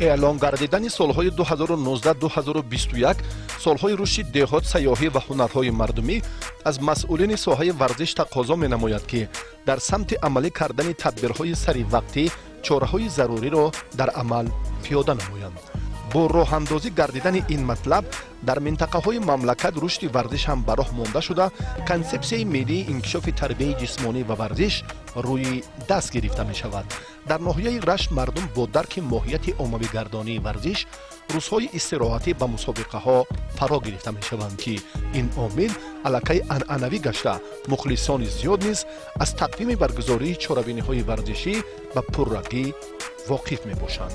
اعلان گردیدن سالهای 2019-2021 سالهای رشد دهات سیاحی و هنرهای مردمی از مسئولین ساحه ورزش تقاضا می‌نماید که در سمت عملی کردن تدبیرهای سری وقتی چاره‌های ضروری را در عمل پیاده نمایند. با راه اندازی گردیدن این مطلب در منطقه‌های مملکت رشد ورزش هم به راه مانده شده. کنسپسیون ملی انکشاف تربیت جسمانی و ورزش روی دست گرفته می شود. در ناحیه رشت مردم با درک ماهیت عمومی گردانی ورزش روزهای استراحتی به مسابقه ها فرا گرفته می شوند که این عامل علاقه عنعنوی گشته مخلصان زیاد نیز از تقویم برگزاری چاره‌بینی‌های ورزشی و پررنگی واقف می باشند.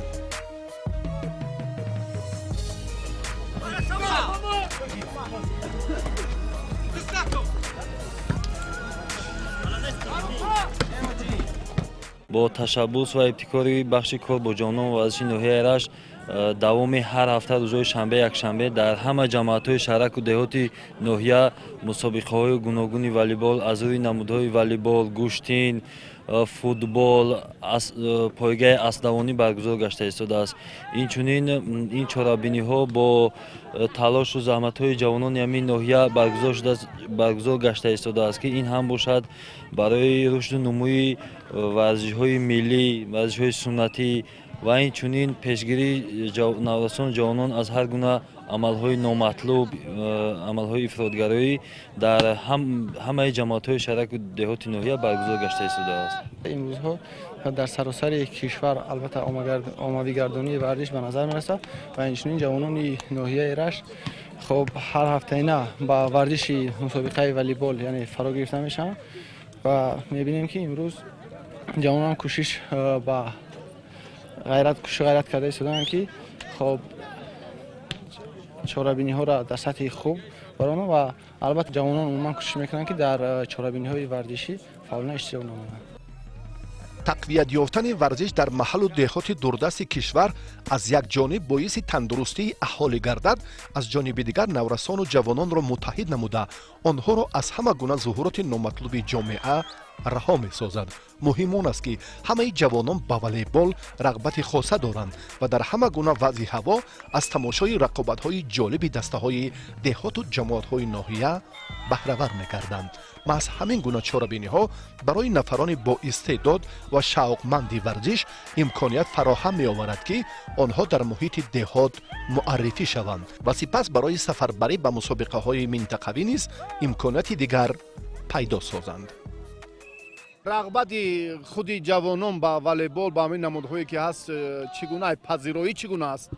با تشبث و ابتکاری بخش کار با جوانان ورزشی ناحیه رشت دوام هر هفته روزهای شنبه یکشنبه در همه جماعت‌های شهرک و دهات ناحیه مسابقه‌های گوناگون والیبال از روی نمودهای والیبال، گوشتین، فوتبال، پایگاه اسب‌دوانی برگزار گشته ایستاده است. اینچنین این چاره‌بینی‌ها با تلاش و زحمت‌های جوانان همین ناحیه برگزار گشته ایستاده است که این هم باشد برای رشد و نموی ورزش‌های ملی، ورزش‌های سنتی و اینچنین پیشگیری نوسان جوانان از هر گونه عملهای نامطلوب، عملهای افراطگرایی در همه جماعت‌های شهرک و دهات ناحیه برگزار گشته ایستاده است. این روزها در سراسر کشور البته عمومی گردانی ورزش به نظر می‌رسد و اینچنین جوانان ناحیه رشت خب هر هفته نه با ورزش مسابقه والیبال یعنی فرا گرفته میشن و می‌بینیم که امروز جوانان کوشش با غیرت کرده ایستادن که خب چاره‌بینی‌ها را در سطح خوب برآورده و البته جوانان عموما کوشش میکنن که در چاره‌بینی‌های ورزشی فعالانه اشتراک نمایند. تقویت یافتن ورزش در محل و دهات دوردست کشور از یک جانب باعث تندرستی اهالی گردد، از جانب دیگر نورسان و جوانان را متحد نموده آنها را از همه گونه ظهورات نامطلوب جامعه رها می‌سازد. مهم آن است که همه جوانان به والیبال رغبت خاصه دارند و در همه گونه وضع هوا از تماشای رقابت‌های جالب دسته‌های دهات و جماعت‌های ناحیه بهره‌ور می‌گردند. از همین گونه چاره‌بینی‌ها برای نفران با استعداد و شوقمند ورزش امکانیت فراهم می‌آورد که آنها در محیط دهات معرفی شوند و سپس برای سفربری به مسابقه‌های منطقوی نیز امکانیت دیگر پیدا سازند. رغبت خود جوانان با والیبال با همین نمودهایی که هست چگونه پذیرایی چگونه است؟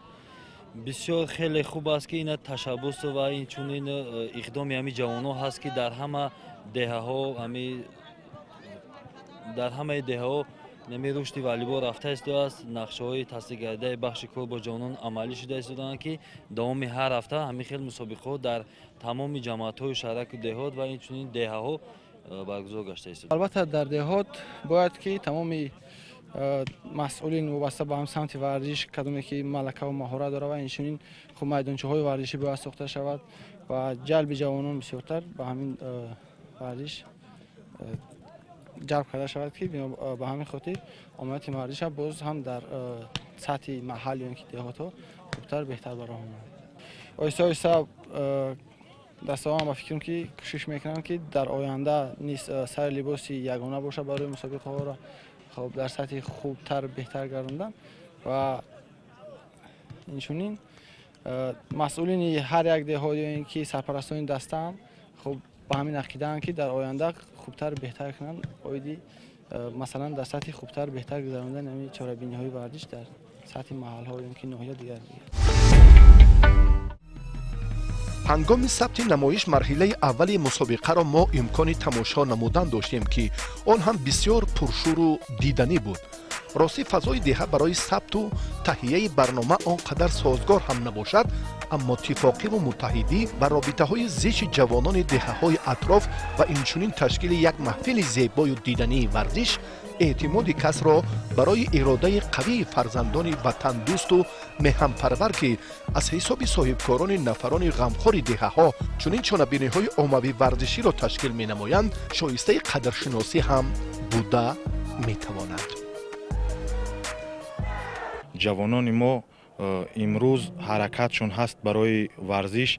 بسیار خیلی خوب است که این تشبث و این چنین اقدام همین جوانان هست که در همه دهه ها نمی رشد والیبال رفته است. نقشه های تصدیق کرده بخش کار با جوانان عملی شده است که دوام هر هفته همین خیلی مسابقه در تمام جماعت های شهرک و دهات و این چنین دهه ها برگزار گشته است. البته در دهات باید که تمام مسئولین وابسته به هم سمت ورزش کدومی که ملکه و مهارت داره و اینچنین خب میدانچه‌های ورزشی باید ساخته شود و جلب جوانان بسیارتر به همین ورزش جلب کرده شود که به همین خاطر عملیات ورزش باز هم در سطح محلی یا دهات ها خوبتر بهتر برآمد. آیسته آیسته دسته ها هم فکرم که کوشش میکنم که در آینده نیست سر لباسی یگانه باشه برای مسابقه ها را خب در سطح خوبتر بهتر گرداندن و اینچنین مسئولین هر یک دهات یا اینکه سرپرستان دسته هم خب با همین عقیده که در آینده خوبتر بهتر کنن اویدی مثلا در سطح خوبتر بهتر گذراندن همین چاره‌بینی‌های ورزش در سطح محل‌ها یا که ناحیه دیگر. هنگام ثبت نمایش مرحله اول مسابقه را ما امکان تماشا نمودن داشتیم که آن هم بسیار پرشور و دیدنی بود. راستی فضای دهه برای ثبت و تهیه برنامه آنقدر سازگار هم نباشد، اما اتفاقی و متحدی و رابطه های زیش جوانان دهه های اطراف و اینچنین تشکیل یک محفل زیبای و دیدنی ورزش اعتماد کس را برای اراده قوی فرزندان وطن دوست و مهن پرور که از حساب صاحبکاران نفران غمخوار دهه ها چنین چانه‌بینی های عمومی ورزشی را تشکیل می نمایند شایسته قدرشناسی هم بوده می تواند. جوانان ما имрӯз ҳаракатшон ҳаст барои варзиш.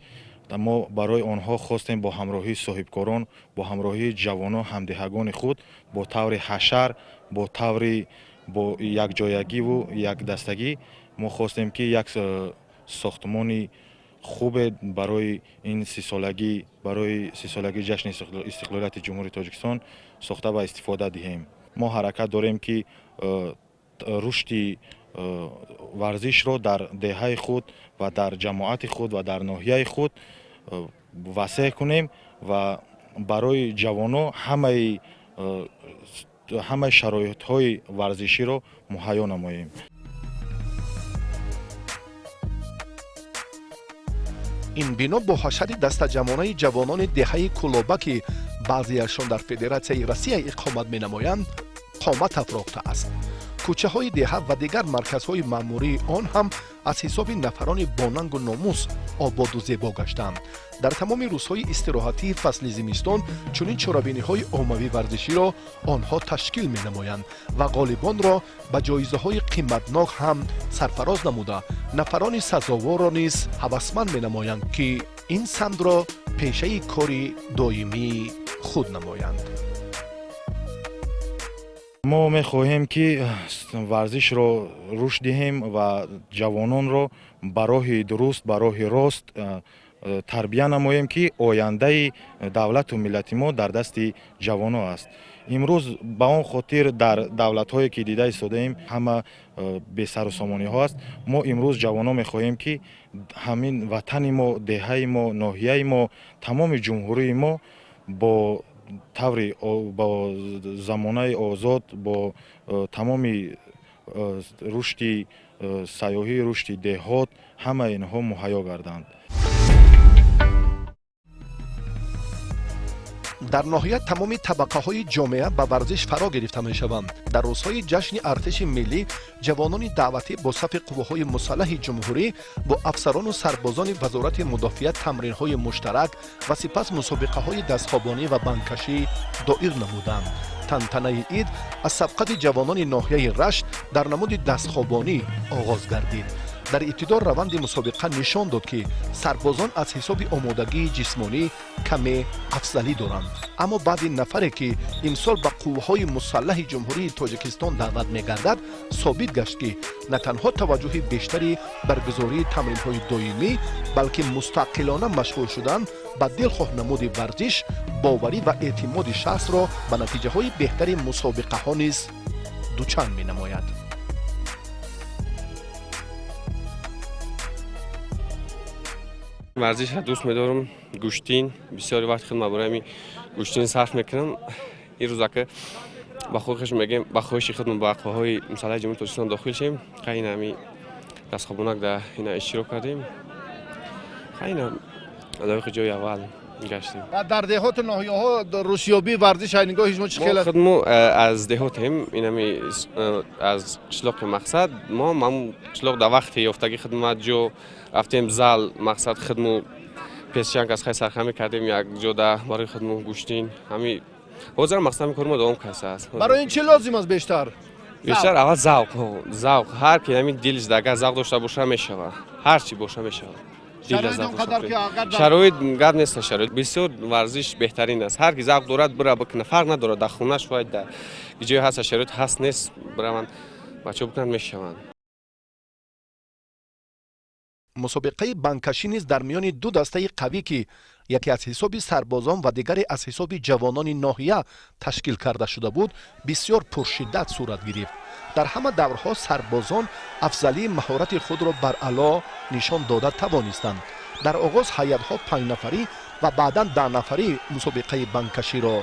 мо барои онҳо хостем бо ҳамроҳии соҳибкорон, бо ҳамроҳии ҷавонон, ҳамдиҳагони худ бо таври ҳашар, бо таври бо якҷоягиву якдастагӣ мо хостем ки як сохтмони хубе барои ин сисолагӣ, барои сисолагии ҷашни истиқлолияти ҷумҳурии Тоҷикистон сохта ва истифода диҳем. Мо ҳаракат дорем ки рушди варзишро дар деҳаи худ ва дар ҷамоати худ ва дар ноҳияи худ васеъ кунем ва барои ҷавонон ҳамаи шароитҳои варзиширо муҳайё намоем. ин бино бо ҳашари дастаҷамонаи ҷавонони деҳаи кӯлоба ки баъзеашон дар Федератсияи Россия иқомат менамоянд қомат афрохтааст. кӯчаҳои деҳа ва дигар марказҳои маъмурии он ҳам аз ҳисоби нафарони бонангу номус ободу зебо гаштаанд. дар тамоми рӯзҳои истироҳатии фасли зимистон чунин чорабиниҳои оммавии варзиширо онҳо ташкил менамоянд ва ғолибонро ба ҷоизаҳои қиматнок ҳам сарфароз намуда нафарони сазоворро низ ҳавасманд менамоянд ки ин самтро пешаи кори доимии худ намоянд. мо мехоҳем ки варзишро рушд диҳем ва ҷавононро ба роҳи дуруст, ба роҳи рост тарбия намоем ки ояндаи давлату миллати мо дар дасти ҷавонон аст. имрӯз ба он хотир дар давлатҳое ки дида истодаем ҳама бесарусомониҳо аст. мо имрӯз ҷавонон мехоҳем ки ҳамин ватани мо, деҳаи мо, ноҳияи мо, тамоми ҷумҳурии мо бо таври бо замонаи озод, бо тамоми рушди сайёҳӣ, рушди деҳот, ҳамаи инҳо муҳайё гарданд. дар ноҳия тамоми табақаҳои ҷомеа ба варзиш фаро гирифта мешаванд. дар рӯзҳои ҷашни артиши миллӣ ҷавонони даъватӣ бо сафи қувваҳои мусаллаҳи ҷумҳурӣ бо афсарону сарбозони вазорати мудофиат тамринҳои муштарак ва сипас мусобиқаҳои дастхобонӣ ва бангкашӣ доир намуданд. тантанаи ид аз сабқати ҷавонони ноҳияи рашт дар намуди дастхобонӣ оғоз гардид. дар ибтидо раванди мусобиқа нишон дод ки сарбозон аз ҳисоби омодагии ҷисмонӣ каме афзалӣ доранд, аммо баъди нафаре ки имсол ба қувваҳои мусаллаҳи ҷумҳурии Тоҷикистон даъват мегардад собит гашт ки на танҳо таваҷҷӯҳи бештари баргузории тамринҳои доимӣ, балки мустақилона машғул шудан ба дилхоҳ намуди варзиш боварӣ ва эътимоди шахсро ба натиҷаҳои беҳтари мусобиқаҳо низ дучанд менамояд. варзишро дӯст медорам. гӯштин бисёри вақти худам барои гӯштин сарф мекунам. ин рӯзака ба хоҳиши мегем, ба хоҳиши худам ба қувваҳои мусаллаҳи ҷумҳурии Тоҷикистон дохил шем. қайна ҳами дастхобонак дар ина иштирок кардем. қайна лоиқи ҷои аввал гаштем. ва дар деҳоту ноҳияҳо рӯшёбии варзиш айнигоҳи шумо чӣ хел аст? мо аз деҳотем, инами аз қишлоқи мақсад. мо қишлоқ дар вақти ёфтагӣ хидмат ҷо рафтем зал мақсад хидму песчанка аз хай сархамӣ кардем як ҷо дар барои хидму гӯштин. ҳами ҳозир мақсади кори мо давом карда аст. барои ин чӣ лозим аст бештар? бештар аввал завқ. ҳар ки ҳамин дилиш дагар завқ дошта боша мешавад. ҳар чи боша мешавад. шароит гап нест. шароит бисёр варзиш беҳтарин аст. ҳар ки завқ дорад бира бикуна, фарқ надорад дар хона шояд дар ҷое ҳаст шароит ҳаст нест бираванд бачаҳо бикунанд мешаванд. мусобиқаи бангкашӣ низ дар миёни ду дастаи қавӣ ки яке аз ҳисоби сарбозон ва дигаре аз ҳисоби ҷавонони ноҳия ташкил карда шуда буд бисёр пуршиддат сурат гирифт. дар ҳама даврҳо сарбозон афзалии маҳорати худро бар аъло нишон дода тавонистанд. дар оғоз ҳайатҳо 5 нафарӣ ва баъдан 10 нафарӣ мусобиқаи бангкаширо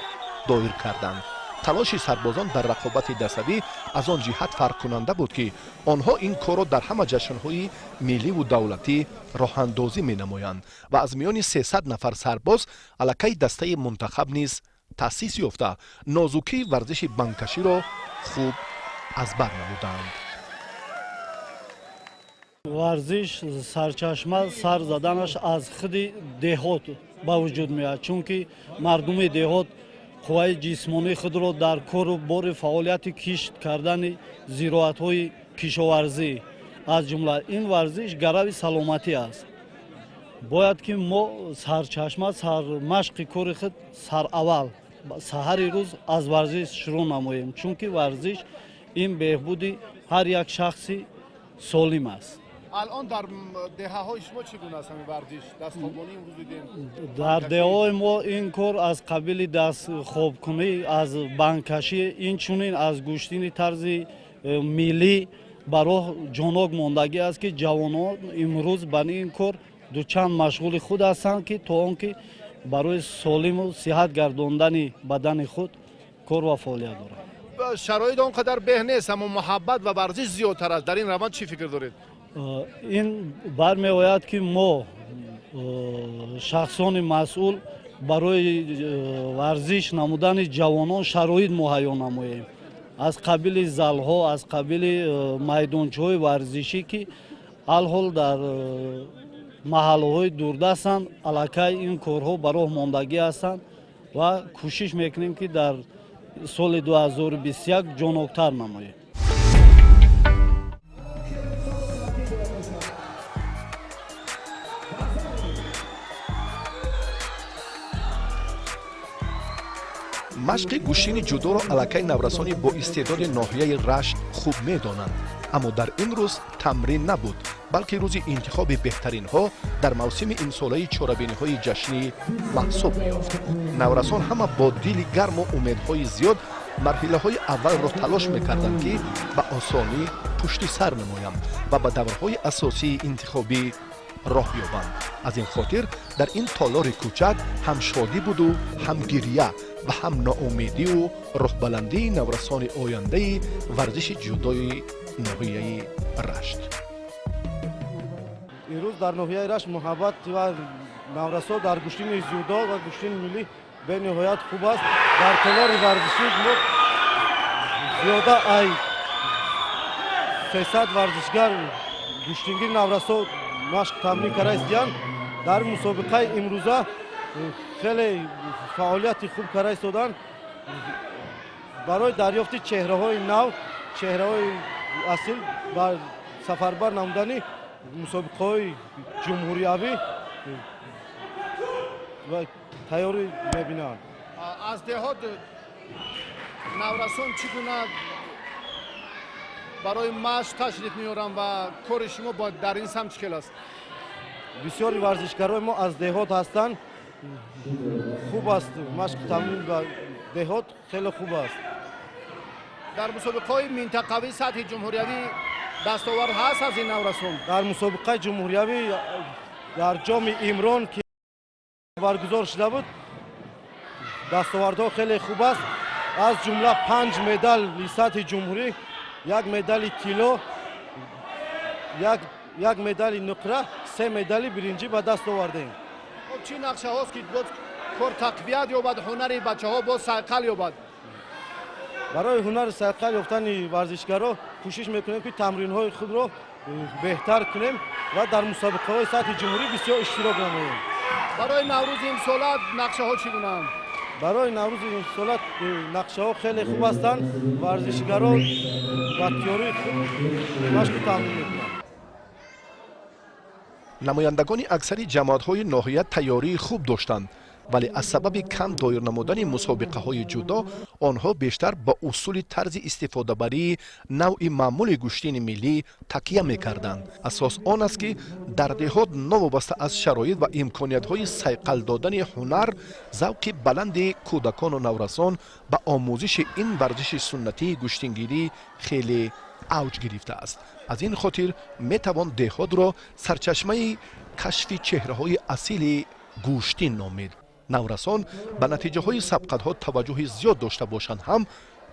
доир карданд. талоши сарбозон дар рақобати даставӣ аз он ҷиҳат фарқкунанда буд ки онҳо ин корро дар ҳама ҷашнҳои милливу давлатӣ роҳандозӣ менамоянд ва аз миёни 300 нафар сарбоз аллакай дастаи мунтахаб низ таъсис ёфта нозукии варзиши бангкаширо хуб аз бар намуданд. варзиш сарчашма сар заданаш аз худи деҳот ба вуҷуд меояд, чунки мардуми деҳот қувваи ҷисмонии худро дар кору бори фаъолияти кишт кардани зироатҳои кишоварзӣ аз ҷумла ин варзиш гарави саломатӣ аст. бояд ки мо сарчашма сармашқи кори худ сараввал саҳари рӯз аз варзиш шурӯъ намоем, чунки варзиш ин беҳбуди ҳар як шахси солим аст. الان در دهه های شما چگونه است همین ورزش؟ دست خوابانی امروز دیدیم؟ дар деҳаҳои мо ин кор аз қабили дастхобкунӣ, аз банккашӣ, инчунин аз гӯштини тарзи миллӣ бароҳ ҷонок мондагӣ аст ки ҷавонон имрӯз ба ин кор дучанд машғули худ ҳастанд ки то он ки барои солиму сиҳат гардондани бадани худ кор ва фаъолият доранд. شرایط آنقدر به نیست اما محبت و ورزش زیادتر است. در این روند چی فکر دارید؟ ин бармеояд ки мо шахсони масъул барои варзиш намудани ҷавонон шароит муҳайё намоем, аз қабили залҳо, аз қабили майдончаҳои варзишӣ ки алҳол дар маҳаллаҳои дурдастанд, аллакай ин корҳо ба роҳ мондагӣ ҳастанд ва кӯшиш мекунем ки дар соли 2021 ҷоноктар намоем. машқи гӯштини ҷудоро аллакай наврасони бо истеъдоди ноҳияи рашт хуб медонанд, аммо дар ин рӯз тамрин набуд, балки рӯзи интихоби беҳтаринҳо дар мавсими имсолаи чорабиниҳои ҷашнӣ маҳсуб меёфт. наврасон ҳама бо дили гарму умедҳои зиёд марҳилаҳои аввалро талош мекарданд ки ба осонӣ пушти сар намоянд ва ба даврҳои асосии интихобӣ роҳ ёбанд. аз ин хотир дар ин толори кӯчак ҳам шодӣ буду ҳам гирья ва ҳам ноумедию рӯҳбаландии наврасони ояндаи варзиши ҷудои ноҳияи рашт. имрӯз дар ноҳияи рашт муҳаббат ва наврасон дар гӯштини зюдо ва гӯштини миллӣ бениҳоят хуб аст. дар толори варзишӣ мо зиёда ай 300 варзишгар гӯштингири наврасон машқ тамрин карда истоданд. дар мусобиқаи имрӯза хеле фаъолияти хуб карда истоданд. барои дарёфти чеҳраҳои нав, чеҳраҳои асил ба сафарбар намудани мусобиқаҳои ҷумҳуриявӣ ва тайёрӣ мебинанд. از دهات نورسان چگونه برای مشق تشریف میارن و کار شما با در این سمت چه است؟ бисёри варзишгарои мо аз деҳот ҳастанд. хуб аст машқ тамрин ба деҳот хеле хуб аст. در مسابقات منطقوی سطح جمهوریوی دستاورد هست از این نورسان؟ дар мусобиқаи ҷумҳуриявӣ дар ҷоми имрон ки баргузор шуда буд дастовардҳо хеле хуб аст. аз ҷумла 5 медали сатҳи ҷумҳурӣ, 1 медали тилло, 1 медали нуқра, 3 медали биринҷӣ ба даст овардем. چی نقشه هاست که باز کار تقویت یابد، هنر بچه ها باز سرقل یابد؟ барои ҳунари сайқал ёфтани варзишгаро кӯшиш мекунем ки тамринҳои худро беҳтар кунем ва дар мусобиқаҳои сатҳи ҷумҳурӣ бисёр иштирок намоем. برای نوروز امسالت نقشه ها چگونه‌اند؟ барои наврӯзи имсолат нақшаҳо хеле хуб ҳастанд. варзишгаро ба тиёрии худ машқу тамрин мекунанд. намояндагони аксари ҷамоатҳои ноҳия тайёрии хуб доштанд, вале аз сабаби кам доир намудани мусобиқаҳои ҷудо онҳо бештар ба усули тарзи истифодабарии навъи маъмули гӯштини миллӣ такя мекарданд. асос он аст ки дар деҳот новобаста аз шароит ва имкониятҳои сайқал додани ҳунар завқи баланди кӯдакону наврасон ба омӯзиши ин варзиши суннатии гӯштингирӣ хеле авҷ гирифтааст. аз ин хотир метавон деҳотро сарчашмаи кашфи чеҳраҳои асили гӯштин номид. наврасон ба натиҷаҳои сабқатҳо таваҷҷӯҳи зиёд дошта бошанд ҳам,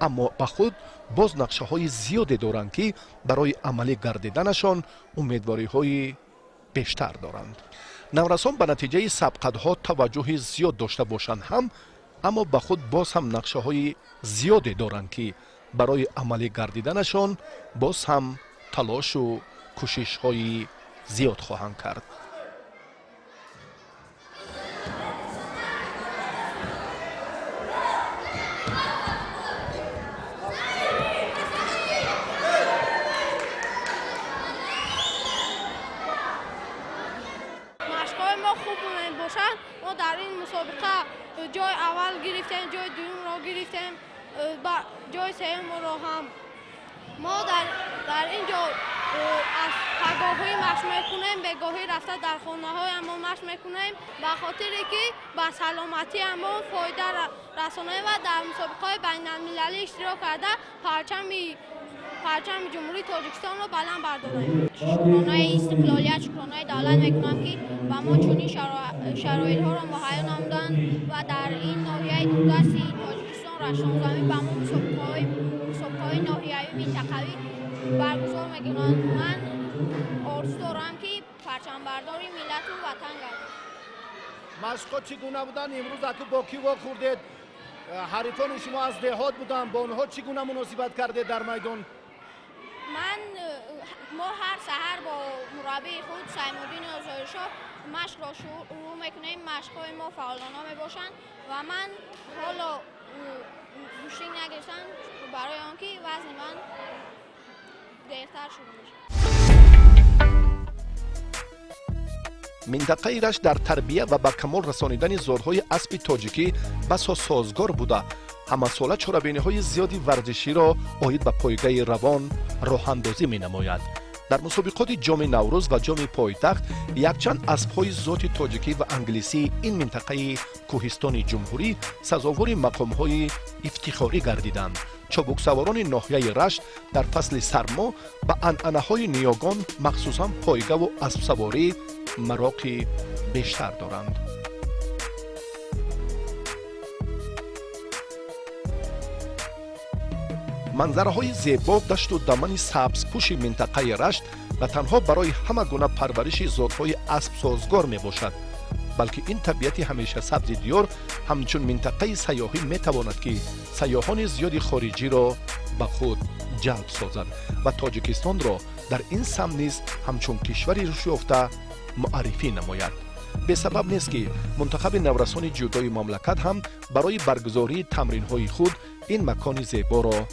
аммо ба худ боз нақшаҳои зиёде доранд ки барои амалӣ гардиданашон умедвориҳои бештар доранд. наврасон ба натиҷаи сабқатҳо таваҷҷӯҳи зиёд дошта бошанд ҳам, аммо ба худ боз ҳам нақшаҳои зиёде доранд ки барои амалӣ гардиданашон боз ҳам талошу кӯшишҳои зиёд хоҳанд кард. جای دوم را گرفتیم و جای سوم را هم ما در اینجا از پرگاه‌های مشق میکنیم، به گاهی رفته در خانه‌های ما مشق میکنیم به خاطری که به سلامتی ما فایده رسانه و در مسابقه‌های بین‌المللی اشتراک کرده پرچم جمهوری تاجیکستان رو بلند برداریم. شکرانه استقلالیت، شکرانه دولت میکنم که به ما چنین شرایط‌ها را مهیا نمودند و در این ناحیه دوردست تاجیکستان رشتان زمین به ما مسابقه‌های ناحیه‌ای منطقه‌ای برگزار میکنند. من آرزو دارم که پرچم برداری ملت و وطن گردد. مشق‌ها چگونه بودن؟ امروز که با کی خوردید؟ حریفان شما از دهات بودن، با اونها چگونه مناسبت کردید در میدان؟ ما هر سحر با مربی خود سیم‌الدین آزادشاه مشق را شروع میکنیم. مشق‌های ما فعالانه میباشند و من حالا گوشتی نگرفتم برای آنکه وزن من دیرتر شروع میشه. منطقه رشت در تربیه و به کمال رسانیدن زورهای اسب تاجیکی بسا سازگار بوده. همه ساله چاره‌بینی‌های زیادی ورزشی را عاید به پایگاه روان راه اندازی می‌نماید. در مسابقات جام نوروز و جام پایتخت یکچند اسب‌های ذات تاجیکی و انگلیسی این منطقه کوهستان جمهوری سزاوار مقام‌های افتخاری گردیدند. چابکسواران ناحیه رشت در فصل سرما به عنعنه‌های نیاگان مخصوصاً پایگاه و اسب سواری مراقی بیشتر دارند. منظره‌های زیبا دشت و دمن سبزپوش منطقه رشت و تنها برای همه گونه پرورش ذات‌های اسب سازگار میباشد، بلکه این طبیعت همیشه سبز دیار همچون منطقه سیاحی میتواند که سیاحان زیادی خارجی را به خود جلب سازد و تاجیکستان را در این سمت نیز همچون کشوری رشد یافته معرفی نماید. به سبب نیست که منتخب نورسان جودوی مملکت هم برای برگزاری تمرین‌های خود این مکان زیبا را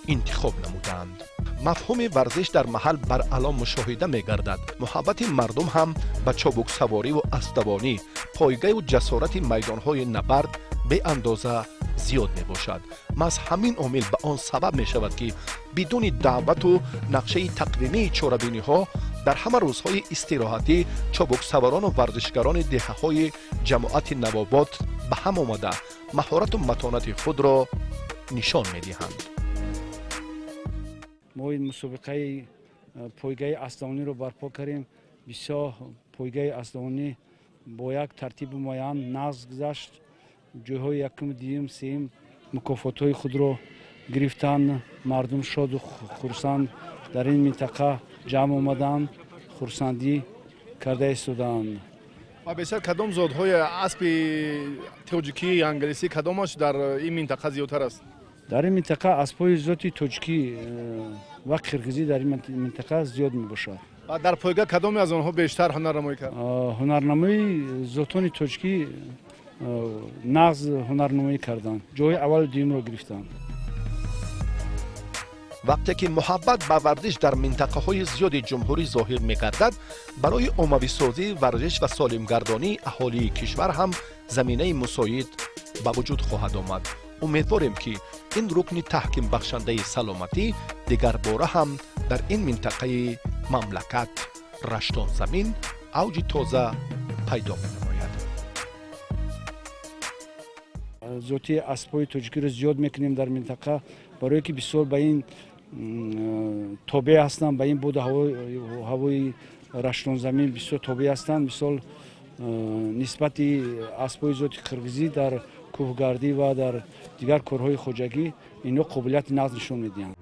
انتخاب نمودند. مفهوم ورزش در محل بر علام مشاهده می گردد. محبت مردم هم به چابک سواری و اسب‌دوانی، پایگاه و جسارت میدان‌های نبرد به اندازه زیاد می باشد. محض همین عامل به آن سبب می شود که بدون دعوت و نقشه تقویمی چاره‌بینی‌ها در همه روزهای استراحتی چابک سواران و ورزشگران دهه‌های جماعت نوابات به هم آمده مهارت و متانت خود را نشان می دهند. ما این مسابقه پایگاه اسب‌دوانی رو برپا کردیم. بسیار پایگاه اسب‌دوانی با یک ترتیب معین نقض گذشت. جاهای یکم، دوم، سوم مکافات‌های خود را گرفتند. مردم شاد و خرسند در این منطقه جمع آمدند، خرسندی کرده ایستادند. و بیشتر کدام ذات‌های اسب تاجیکی انگلیسی کدامش در این منطقه زیادتر است؟ در این منطقه اسب‌های ذات تاجیکی و قرقیزی در این منطقه زیاد میباشد. و در پایگاه کدامی از آنها بیشتر هنرنمایی کرد؟ هنرنمایی ذاتان تاجیکی نقض هنرنمایی کردند. جای اول دوم را گرفتند. وقتی که محبت به ورزش در منطقه‌های زیاد جمهوری ظاهر می‌گردد، برای عمومی‌سازی ورزش و سالمگردانی اهالی کشور هم زمینه مساعد به وجود خواهد آمد. امیدواریم که این رکن تحکیم بخشنده سلامتی دیگر باره هم در این منطقه مملکت رشتان زمین اوج تازه پیدا نماید. ذاتی اسب‌های تاجیکی را زیاد میکنیم در منطقه برای که بسیار به این تابع هستند، به این بود هوای رشتان زمین بسیار تابع هستند. مثال نسبت اسب‌های ذاتی قرقیزی در کوهگردی و در دیگر کارهای خواجگی اینا قابلیت نقض نشون میدهند.